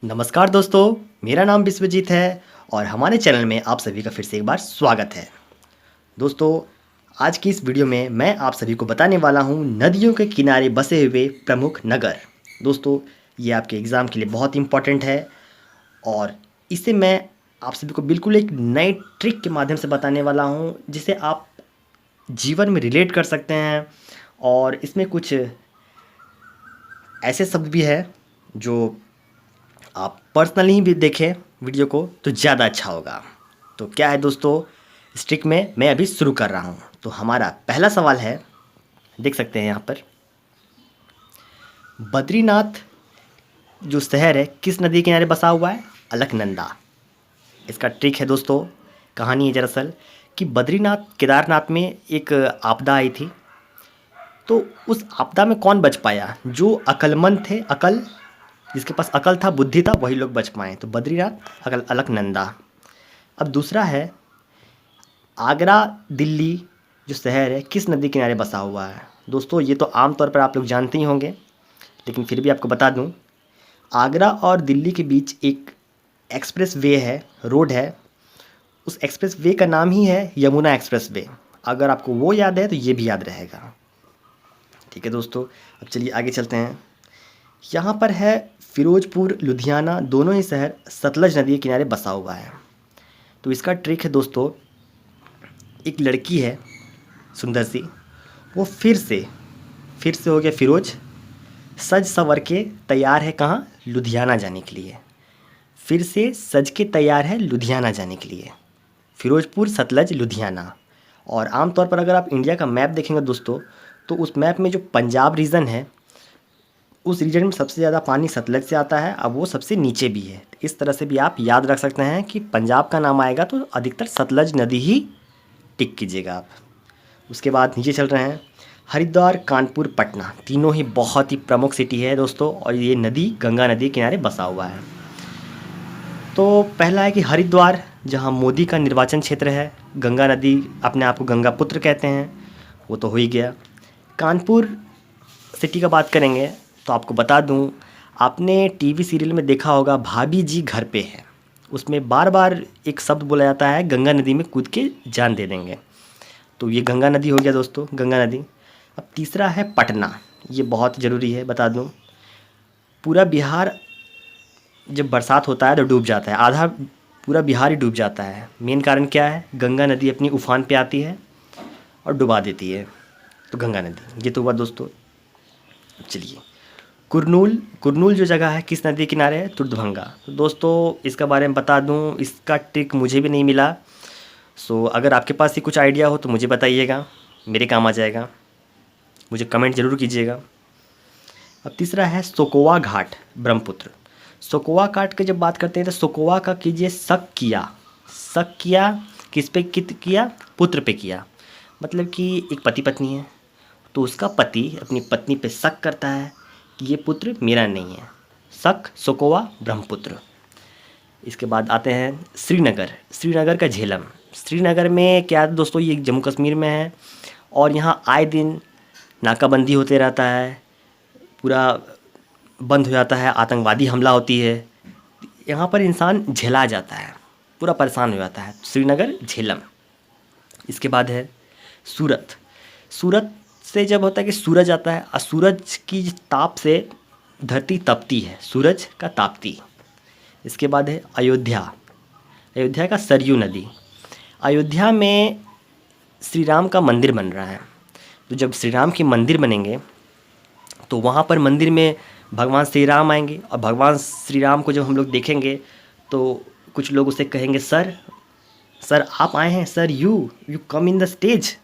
नमस्कार दोस्तों, मेरा नाम विश्वजीत है और हमारे चैनल में आप सभी का फिर से एक बार स्वागत है। दोस्तों, आज की इस वीडियो में मैं आप सभी को बताने वाला हूँ नदियों के किनारे बसे हुए प्रमुख नगर। दोस्तों, ये आपके एग्ज़ाम के लिए बहुत इम्पोर्टेंट है और इसे मैं आप सभी को बिल्कुल एक नए ट्रिक के माध्यम से बताने वाला हूँ, जिसे आप जीवन में रिलेट कर सकते हैं। और इसमें कुछ ऐसे शब्द भी हैं जो आप पर्सनली भी देखें वीडियो को तो ज़्यादा अच्छा होगा। तो क्या है दोस्तों, इस ट्रिक में मैं अभी शुरू कर रहा हूँ। तो हमारा पहला सवाल है, देख सकते हैं यहाँ पर, बद्रीनाथ जो शहर है किस नदी के किनारे बसा हुआ है? अलकनंदा। इसका ट्रिक है दोस्तों, कहानी है दरअसल कि बद्रीनाथ केदारनाथ में एक आपदा आई थी। तो उस आपदा में कौन बच पाया? जो अक्लमंद थे, अकल, जिसके पास अकल था, बुद्धि था, वही लोग बच पाए। तो बद्रीनाथ, अलकनंदा। अब दूसरा है, आगरा दिल्ली जो शहर है किस नदी किनारे बसा हुआ है? दोस्तों, ये तो आम तौर पर आप लोग जानते ही होंगे, लेकिन फिर भी आपको बता दूं, आगरा और दिल्ली के बीच एक एक्सप्रेस वे है, रोड है। उस एक्सप्रेस वे का नाम ही है यमुना एक्सप्रेस वे। अगर आपको वो याद है तो ये भी याद रहेगा। ठीक है दोस्तों, अब चलिए आगे चलते हैं। यहाँ पर है फिरोजपुर, लुधियाना, दोनों ही शहर सतलज नदी के किनारे बसा हुआ है। तो इसका ट्रिक है दोस्तों, एक लड़की है सुंदर सी, वो फिर से हो गया फिरोज, सज संवर के तैयार है कहाँ? लुधियाना जाने के लिए। फिर से सज के तैयार है लुधियाना जाने के लिए। फिरोजपुर, सतलज, लुधियाना। और आमतौर पर अगर आप इंडिया का मैप देखेंगे दोस्तों, तो उस मैप में जो पंजाब रीजन है, उस रीजन में सबसे ज़्यादा पानी सतलज से आता है, अब वो सबसे नीचे भी है। इस तरह से भी आप याद रख सकते हैं कि पंजाब का नाम आएगा तो अधिकतर सतलज नदी ही टिक कीजिएगा आप। उसके बाद नीचे चल रहे हैं, हरिद्वार, कानपुर, पटना, तीनों ही बहुत ही प्रमुख सिटी है दोस्तों, और ये नदी गंगा नदी के किनारे बसा हुआ है। तो पहला है कि हरिद्वार, जहाँ मोदी का निर्वाचन क्षेत्र है। गंगा नदी, अपने आप को गंगा पुत्र कहते हैं, वो तो हो ही गया। कानपुर सिटी का बात करेंगे तो आपको बता दूं, आपने टीवी सीरियल में देखा होगा भाभी जी घर पे है, उसमें बार बार एक शब्द बोला जाता है, गंगा नदी में कूद के जान दे देंगे। तो ये गंगा नदी हो गया दोस्तों, गंगा नदी। अब तीसरा है पटना, ये बहुत ज़रूरी है, बता दूं, पूरा बिहार जब बरसात होता है तो डूब जाता है, आधा पूरा बिहार ही डूब जाता है। मेन कारण क्या है? गंगा नदी अपनी उफान पे आती है और डुबा देती है। तो गंगा नदी, ये तो हुआ दोस्तों। चलिए, कुरनूल, कुरनूल जो जगह है किस नदी किनारे है? तुर्दभंगा। तो दोस्तों, इसका बारे में बता दूं, इसका ट्रिक मुझे भी नहीं मिला। सो अगर आपके पास ही कुछ आइडिया हो तो मुझे बताइएगा, मेरे काम आ जाएगा, मुझे कमेंट ज़रूर कीजिएगा। अब तीसरा है सोकोवा घाट, ब्रह्मपुत्र। सोकोवा घाट की जब बात करते हैं तो सोकोवा का कीजिए शक किया। शक किया किस पे किया? पुत्र पे किया। मतलब कि एक पति पत्नी है, तो उसका पति अपनी पत्नी पे शक करता है कि ये पुत्र मेरा नहीं है। शक, सोकोवा, ब्रह्मपुत्र। इसके बाद आते हैं श्रीनगर, श्रीनगर का झेलम। श्रीनगर में क्या है दोस्तों, ये जम्मू कश्मीर में है और यहाँ आए दिन नाकाबंदी होते रहता है, पूरा बंद हो जाता है, आतंकवादी हमला होती है, यहाँ पर इंसान झेला जाता है, पूरा परेशान हो जाता है। श्रीनगर, झेलम। इसके बाद है सूरत। सूरत से जब होता है कि सूरज आता है और सूरज की ताप से धरती तपती है, सूरज का तापती। इसके बाद है अयोध्या, अयोध्या का सरयू नदी। अयोध्या में श्री राम का मंदिर बन रहा है, तो जब श्री राम के मंदिर बनेंगे तो वहाँ पर मंदिर में भगवान श्री राम आएंगे, और भगवान श्री राम को जब हम लोग देखेंगे तो कुछ लोग उसे कहेंगे, सर सर आप आए हैं, sir you come in the stage,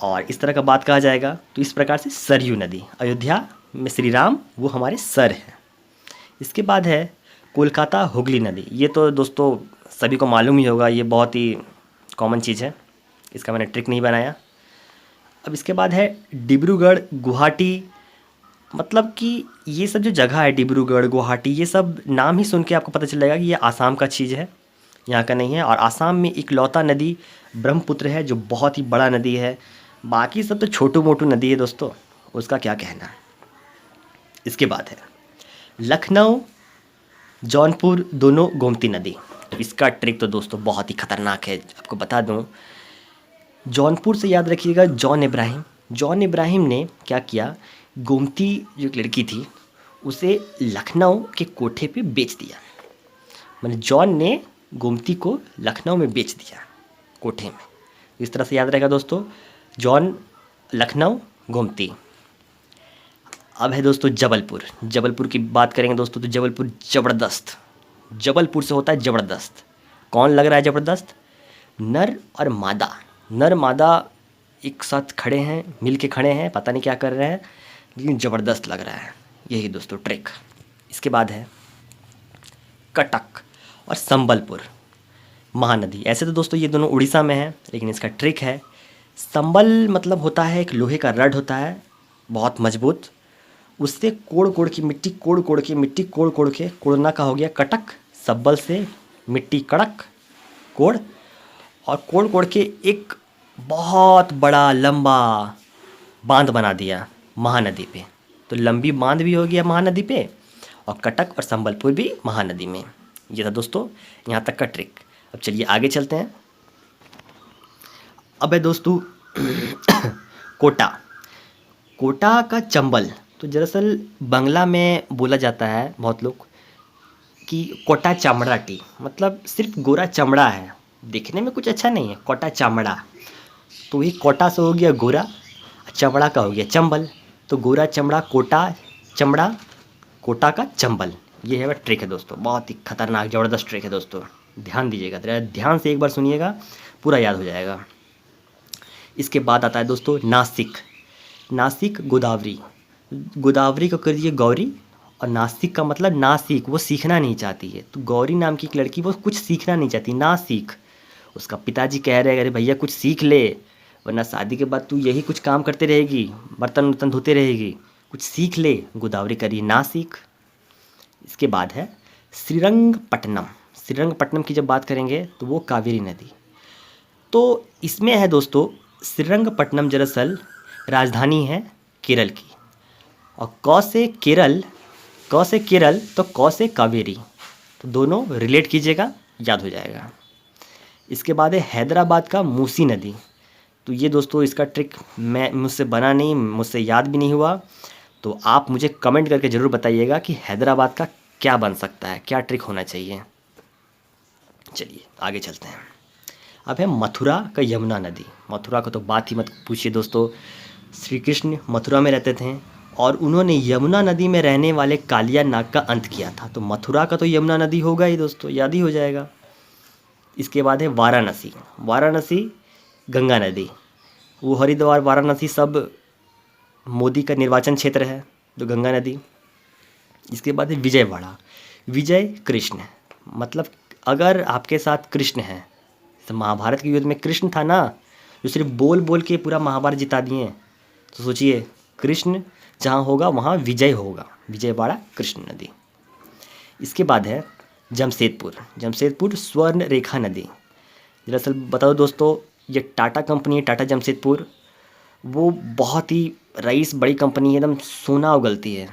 और इस तरह का बात कहा जाएगा। तो इस प्रकार से सरयू नदी, अयोध्या में श्री राम वो हमारे सर हैं। इसके बाद है कोलकाता हुगली नदी। ये तो दोस्तों सभी को मालूम ही होगा, ये बहुत ही कॉमन चीज़ है, इसका मैंने ट्रिक नहीं बनाया। अब इसके बाद है डिब्रूगढ़, गुवाहाटी। मतलब कि ये सब जो जगह है, डिब्रूगढ़, गुवाहाटी, ये सब नाम ही सुन के आपको पता चल जाएगा कि ये आसाम का चीज़ है, यहाँ का नहीं है। और आसाम में इकलौता नदी ब्रह्मपुत्र है, जो बहुत ही बड़ा नदी है। बाकी सब तो छोटू मोटू नदी है दोस्तों, उसका क्या कहना है। इसके बाद है लखनऊ, जौनपुर दोनों गोमती नदी। तो इसका ट्रिक तो दोस्तों बहुत ही खतरनाक है, आपको बता दूं। जौनपुर से याद रखिएगा जॉन इब्राहिम। जॉन इब्राहिम ने क्या किया, गोमती जो एक लड़की थी उसे लखनऊ के कोठे पे बेच दिया। मैंने जॉन ने गोमती को लखनऊ में बेच दिया कोठे में। इस तरह से याद रहेगा दोस्तों, जॉन, लखनऊ, गोमती। अब है दोस्तों जबलपुर। जबलपुर की बात करेंगे दोस्तों तो जबलपुर ज़बरदस्त। जबलपुर से होता है ज़बरदस्त। कौन लग रहा है ज़बरदस्त? नर और मादा। नर मादा एक साथ खड़े हैं, मिल के खड़े हैं, पता नहीं क्या कर रहे हैं, लेकिन ज़बरदस्त लग रहा है। यही दोस्तों ट्रिक। इसके बाद है कटक और संबलपुर महानदी। ऐसे तो दोस्तों ये दोनों उड़ीसा में हैं, लेकिन इसका ट्रिक है, संबल मतलब होता है एक लोहे का रड होता है बहुत मजबूत, उससे कोड़ कोड़ की मिट्टी, कोड़ कोड़ के मिट्टी, कोड़ कोड़ के कोड़ना का हो गया कटक। सब्बल से मिट्टी कड़क, कोड़, और कोड़ कोड़ के एक बहुत बड़ा लंबा बांध बना दिया महानदी पे। तो लंबी बांध भी हो गया महानदी पे, और कटक और संबलपुर भी महानदी में। ये था दोस्तों यहाँ तक का ट्रिक। अब चलिए आगे चलते हैं। अब है दोस्तों कोटा। कोटा का चंबल। तो दरअसल बांग्ला में बोला जाता है बहुत लोग कि कोटा चामड़ा टी, मतलब सिर्फ गोरा चमड़ा है, दिखने में कुछ अच्छा नहीं है, कोटा चामड़ा। तो ये कोटा से हो गया गोरा, चमड़ा का हो गया चंबल। तो गोरा चमड़ा, कोटा चमड़ा, कोटा का चंबल। ये है वह ट्रिक है दोस्तों, बहुत ही खतरनाक ज़बरदस्त ट्रिक है दोस्तों। ध्यान दीजिएगा, ज़रा ध्यान से एक बार सुनिएगा, पूरा याद हो जाएगा। इसके बाद आता है दोस्तों नासिक। नासिक गोदावरी। गोदावरी को कर दिए गौरी, और नासिक का मतलब ना सीख, वो सीखना नहीं चाहती है। तो गौरी नाम की एक लड़की, वो कुछ सीखना नहीं चाहती, ना सीख। उसका पिताजी कह रहे हैं अरे भैया कुछ सीख ले, वरना शादी के बाद तू यही कुछ काम करते रहेगी, बर्तन वर्तन धोते रहेगी, कुछ सीख ले। गोदावरी करिए ना सीख। इसके बाद है श्रीरंगपट्टनम। श्रीरंगपट्टनम की जब बात करेंगे तो वो कावेरी नदी। तो इसमें है दोस्तों, श्रीरंगपट्टनम दरअसल राजधानी है केरल की, और क से केरल, क से केरल तो क से कावेरी, तो दोनों रिलेट कीजिएगा, याद हो जाएगा। इसके बाद है हैदराबाद का मूसी नदी। तो ये दोस्तों इसका ट्रिक मैं मुझसे बना नहीं, मुझसे याद भी नहीं हुआ, तो आप मुझे कमेंट करके ज़रूर बताइएगा कि हैदराबाद का क्या बन सकता है, क्या ट्रिक होना चाहिए। चलिए आगे चलते हैं। अब है मथुरा का यमुना नदी। मथुरा का तो बात ही मत पूछिए दोस्तों। श्री कृष्ण मथुरा में रहते थे, और उन्होंने यमुना नदी में रहने वाले कालिया नाग का अंत किया था। तो मथुरा का तो यमुना नदी होगा ही दोस्तों, याद ही हो जाएगा। इसके बाद है वाराणसी। वाराणसी गंगा नदी। वो हरिद्वार वाराणसी सब मोदी का निर्वाचन क्षेत्र है, तो गंगा नदी। इसके बाद है विजयवाड़ा। विजय कृष्ण, मतलब अगर आपके साथ कृष्ण है, तो महाभारत के युद्ध में कृष्ण था ना, जो सिर्फ बोल बोल के पूरा महाभारत जिता दिए, तो सोचिए कृष्ण जहाँ होगा वहाँ विजय होगा। विजयवाड़ा कृष्ण नदी। इसके बाद है जमशेदपुर। जमशेदपुर स्वर्ण रेखा नदी। दरअसल बताओ दोस्तों, ये टाटा कंपनी है, टाटा जमशेदपुर, वो बहुत ही रईस बड़ी कंपनी है, एकदम सोना उगलती है।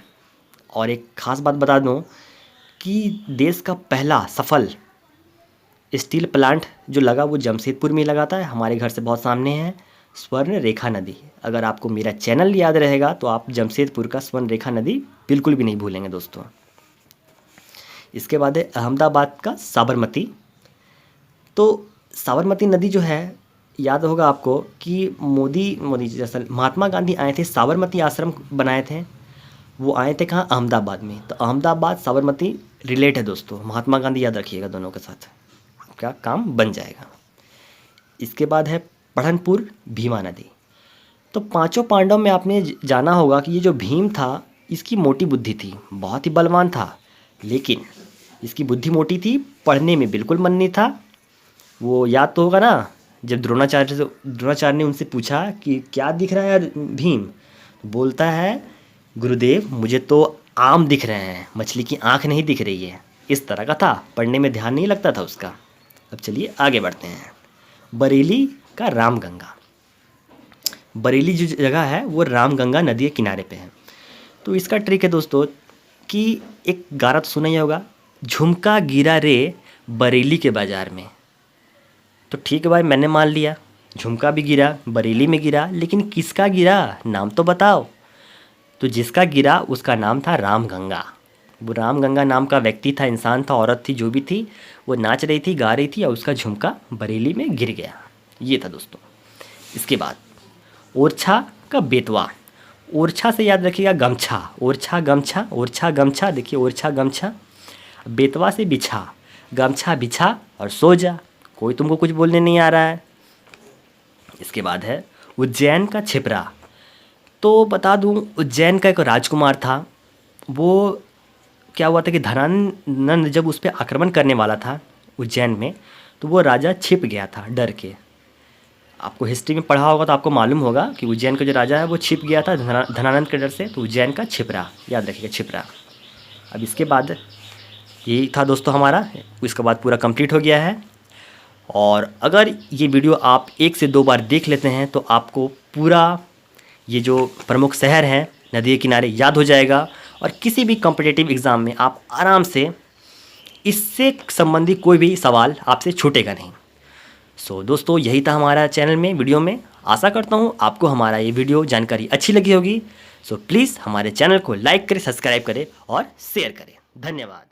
और एक ख़ास बात बता दूं कि देश का पहला सफल स्टील प्लांट जो लगा वो जमशेदपुर में लगाता है, हमारे घर से बहुत सामने है, स्वर्ण रेखा नदी। अगर आपको मेरा चैनल याद रहेगा तो आप जमशेदपुर का स्वर्ण रेखा नदी बिल्कुल भी नहीं भूलेंगे दोस्तों। इसके बाद है अहमदाबाद का साबरमती। तो साबरमती नदी जो है, याद होगा आपको कि मोदी जैसा महात्मा गांधी आए थे, साबरमती आश्रम बनाए थे, वो आए थे कहाँ, अहमदाबाद में। तो अहमदाबाद साबरमती रिलेट है दोस्तों, महात्मा गांधी याद रखिएगा, दोनों के साथ आपका काम बन जाएगा। इसके बाद है पढ़नपुर भीमा नदी। तो पांचों पांडव में आपने जाना होगा कि ये जो भीम था, इसकी मोटी बुद्धि थी, बहुत ही बलवान था, लेकिन इसकी बुद्धि मोटी थी, पढ़ने में बिल्कुल मन नहीं था। वो याद तो होगा ना, जब द्रोणाचार्य ने उनसे पूछा कि क्या दिख रहा है भीम, तो बोलता है गुरुदेव मुझे तो आम दिख रहे हैं, मछली की आंख नहीं दिख रही है। इस तरह का था, पढ़ने में ध्यान नहीं लगता था उसका। अब चलिए आगे बढ़ते हैं। बरेली का रामगंगा। बरेली जो जगह है वो रामगंगा नदी के किनारे पे है। तो इसका ट्रिक है दोस्तों कि एक गाना तो सुना ही होगा, झुमका गिरा रे बरेली के बाज़ार में। तो ठीक है भाई, मैंने मान लिया, झुमका भी गिरा, बरेली में गिरा, लेकिन किसका गिरा, नाम तो बताओ। तो जिसका गिरा उसका नाम था रामगंगा। वो रामगंगा नाम का व्यक्ति था, इंसान था, औरत थी, जो भी थी, वो नाच रही थी, गा रही थी, और उसका झुमका बरेली में गिर गया। ये था दोस्तों। इसके बाद ओरछा का बेतवा। ओरछा से याद रखिएगा गमछा, ओरछा गमछा, ओरछा गमछा, देखिए ओरछा गमछा। बेतवा से बिछा, गमछा बिछा और सो जा। कोई तुमको कुछ बोलने नहीं आ रहा है। इसके बाद है उज्जैन का छिपरा। तो बता दूं, उज्जैन का एक राजकुमार था। वो क्या हुआ था कि धनानंद जब उस पर आक्रमण करने वाला था उज्जैन में, तो वो राजा छिप गया था डर के। आपको हिस्ट्री में पढ़ा होगा तो आपको मालूम होगा कि उज्जैन का जो राजा है वो छिप गया था धनानंद के डर से। तो उज्जैन का छिपरा, याद रखिएगा छिपरा। अब इसके बाद यही था दोस्तों हमारा, इसके बाद पूरा कंप्लीट हो गया है। और अगर ये वीडियो आप 1 से 2 बार देख लेते हैं तो आपको पूरा ये जो प्रमुख शहर हैं नदी के किनारे याद हो जाएगा, और किसी भी कॉम्पिटिटिव एग्ज़ाम में आप आराम से इससे संबंधी कोई भी सवाल आपसे छूटेगा नहीं। सो दोस्तों, यही था हमारा चैनल में वीडियो में। आशा करता हूँ आपको हमारा ये वीडियो जानकारी अच्छी लगी होगी। सो प्लीज़ हमारे चैनल को लाइक करें, सब्सक्राइब करें और शेयर करें। धन्यवाद।